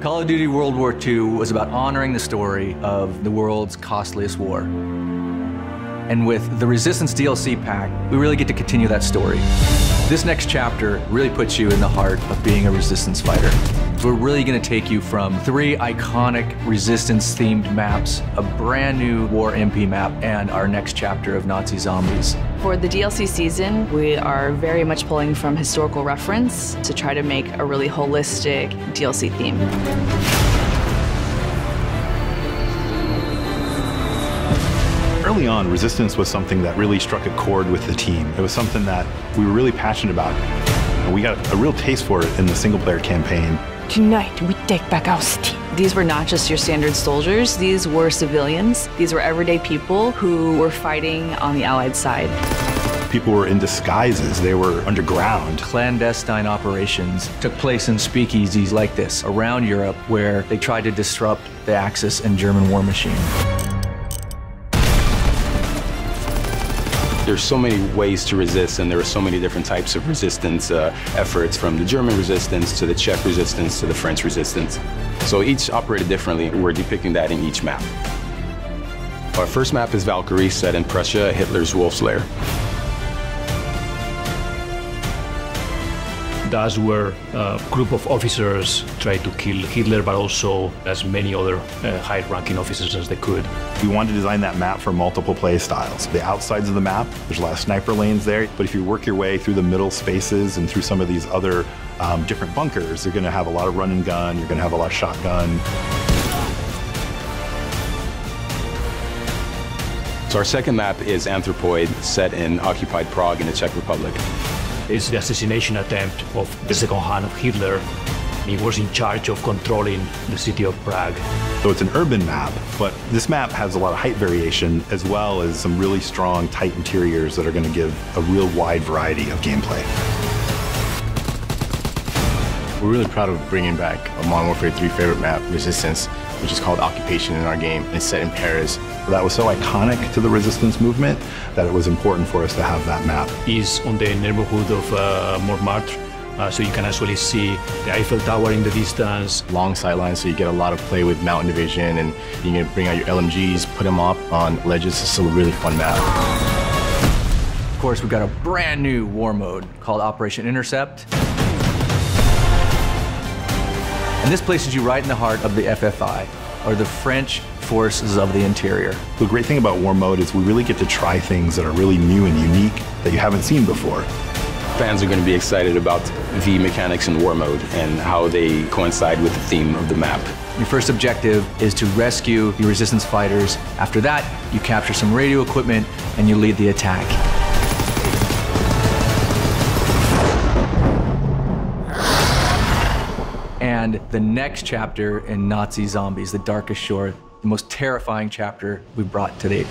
Call of Duty World War II was about honoring the story of the world's costliest war. And with the Resistance DLC pack, we really get to continue that story. This next chapter really puts you in the heart of being a Resistance fighter. We're really going to take you from 3 iconic Resistance-themed maps, a brand new War MP map, and our next chapter of Nazi Zombies. For the DLC season, we are very much pulling from historical reference to try to make a really holistic DLC theme. Early on, Resistance was something that really struck a chord with the team. It was something that we were really passionate about. And we got a real taste for it in the single-player campaign. Tonight, we take back our city. These were not just your standard soldiers, these were civilians. These were everyday people who were fighting on the Allied side. People were in disguises, they were underground. Clandestine operations took place in speakeasies like this around Europe where they tried to disrupt the Axis and German war machine. There's so many ways to resist, and there are so many different types of resistance efforts, from the German resistance to the Czech resistance to the French resistance. So each operated differently. We're depicting that in each map. Our first map is Valkyrie, set in Prussia, Hitler's Wolf's Lair. That's where a group of officers tried to kill Hitler, but also as many other high-ranking officers as they could. We wanted to design that map for multiple play styles. The outsides of the map, there's a lot of sniper lanes there, but if you work your way through the middle spaces and through some of these other different bunkers, you're going to have a lot of run and gun, you're going to have a lot of shotgun. So our second map is Anthropoid, set in occupied Prague in the Czech Republic. It's the assassination attempt of the second hand of Hitler. He was in charge of controlling the city of Prague. So it's an urban map, but this map has a lot of height variation as well as some really strong, tight interiors that are going to give a real wide variety of gameplay. We're really proud of bringing back a Modern Warfare 3 favorite map, Resistance, which is called Occupation in our game. It's set in Paris. That was so iconic to the Resistance movement that it was important for us to have that map. It's on the neighborhood of Montmartre, so you can actually see the Eiffel Tower in the distance. Long sightlines, so you get a lot of play with mountain division, and you can bring out your LMGs, put them up on ledges. It's still a really fun map. Of course, we've got a brand new war mode called Operation Intercept. And this places you right in the heart of the FFI, or the French Forces of the Interior. The great thing about War Mode is we really get to try things that are really new and unique that you haven't seen before. Fans are going to be excited about the mechanics in War Mode and how they coincide with the theme of the map. Your first objective is to rescue the Resistance fighters. After that, you capture some radio equipment and you lead the attack. And the next chapter in Nazi Zombies, The Darkest Shore, the most terrifying chapter we've brought to date.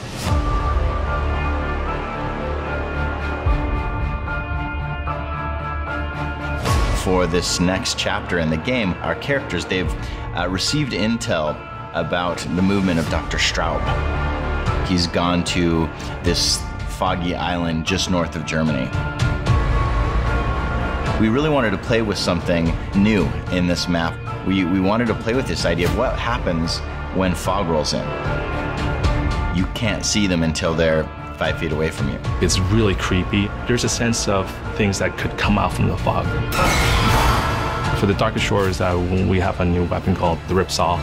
For this next chapter in the game, our characters, they've received intel about the movement of Dr. Straub. He's gone to this foggy island just north of Germany. We really wanted to play with something new in this map. We wanted to play with this idea of what happens when fog rolls in. You can't see them until they're 5 feet away from you. It's really creepy. There's a sense of things that could come out from the fog. For the Darkest Shores, we have a new weapon called the Ripsaw.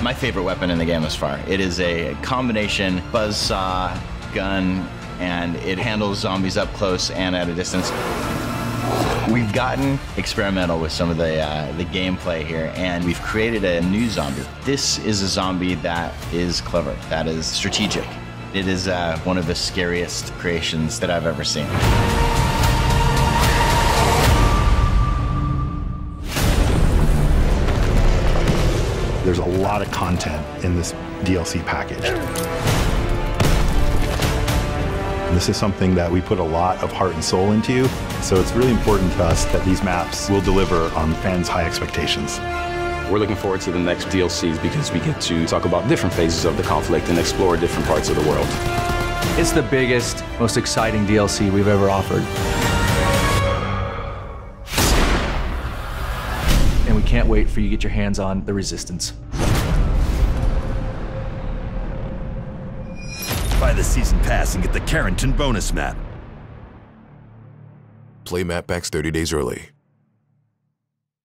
My favorite weapon in the game thus far. It is a combination buzzsaw, gun, and it handles zombies up close and at a distance. We've gotten experimental with some of the gameplay here, and we've created a new zombie. This is a zombie that is clever, that is strategic. It is one of the scariest creations that I've ever seen. There's a lot of content in this DLC package. And this is something that we put a lot of heart and soul into, so it's really important to us that these maps will deliver on fans' high expectations. We're looking forward to the next DLCs because we get to talk about different phases of the conflict and explore different parts of the world. It's the biggest, most exciting DLC we've ever offered. And we we can't wait for you to get your hands on the Resistance. Buy the season pass and get the Carrington bonus map. Play map packs 30 days early.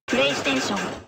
PlayStation